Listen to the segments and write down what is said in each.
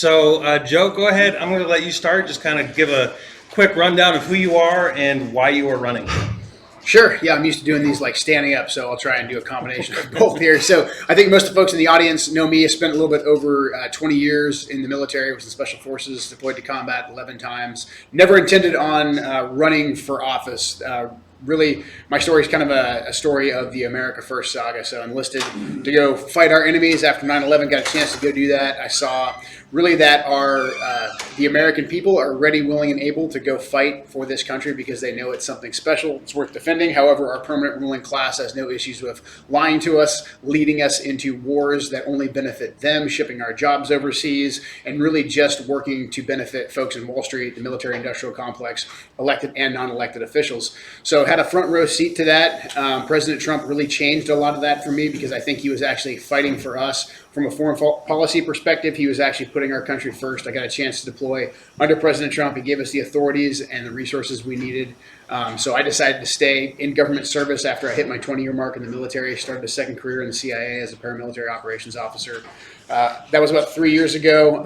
So, Joe, go ahead. I'm going to let you start. Just kind of give a quick rundown of who you are and why you are running. Sure. Yeah, I'm used to doing these like standing up, so I'll try and do a combination of both here. So I think most of the folks in the audience know me. I spent a little bit over 20 years in the military, was in special forces, deployed to combat 11 times. Never intended on running for office. Really, my story is kind of a story of the America First saga. So enlisted to go fight our enemies after 9/11, got a chance to go do that. I saw really that the American people are ready, willing, and able to go fight for this country because they know it's something special. It's worth defending. However, our permanent ruling class has no issues with lying to us, leading us into wars that only benefit them, shipping our jobs overseas, and really just working to benefit folks in Wall Street, the military-industrial complex, elected and non-elected officials. So had a front row seat to that. President Trump really changed a lot of that for me because I think he was actually fighting for us from a foreign policy perspective. He was actually putting our country first. I got a chance to deploy under President Trump. He gave us the authorities and the resources we needed. So I decided to stay in government service after I hit my 20-year mark in the military. Started a second career in the CIA as a paramilitary operations officer. That was about 3 years ago.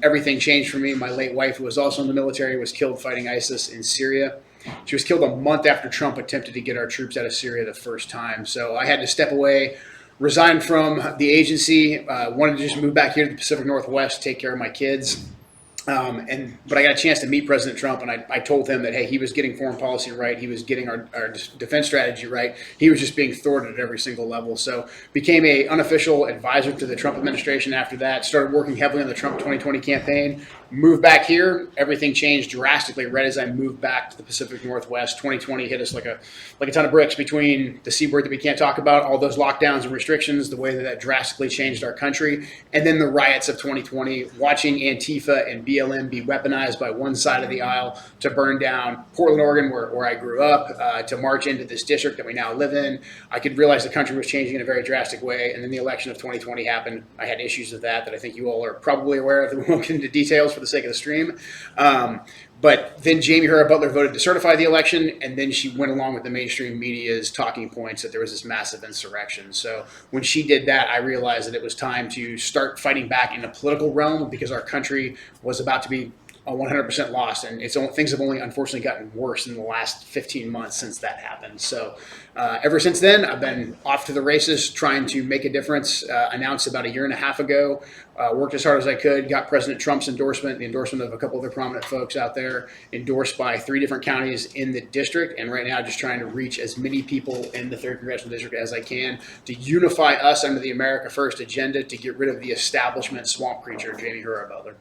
Everything changed for me. My late wife, who was also in the military, was killed fighting ISIS in Syria. She was killed a month after Trump attempted to get our troops out of Syria the first time. So I had to step away, resign from the agency, wanted to just move back here to the Pacific Northwest, take care of my kids. But I got a chance to meet President Trump, and I told him that, hey, he was getting foreign policy right. He was getting our defense strategy right. He was just being thwarted at every single level. So became a unofficial advisor to the Trump administration after that, started working heavily on the Trump 2020 campaign, moved back here. Everything changed drastically right as I moved back to the Pacific Northwest. 2020 hit us like a ton of bricks between the C word that we can't talk about, all those lockdowns and restrictions, the way that drastically changed our country, and then the riots of 2020, watching Antifa and BLM be weaponized by one side of the aisle to burn down Portland, Oregon, where I grew up, to march into this district that we now live in. I could realize the country was changing in a very drastic way, and then the election of 2020 happened. I had issues with that I think you all are probably aware of. We won't get into details for the sake of the stream. But then Jamie Herrera Butler voted to certify the election, and then she went along with the mainstream media's talking points that there was this massive insurrection. So when she did that, I realized that it was time to start fighting back in the political realm because our country was about to be 100% lost, and things have only unfortunately gotten worse in the last 15 months since that happened. So ever since then, I've been off to the races trying to make a difference. Announced about a year and a half ago, worked as hard as I could, got President Trump's endorsement, the endorsement of a couple other prominent folks out there, endorsed by 3 different counties in the district, and right now just trying to reach as many people in the 3rd Congressional District as I can to unify us under the America First agenda to get rid of the establishment swamp creature, Jamie Herrera Butler.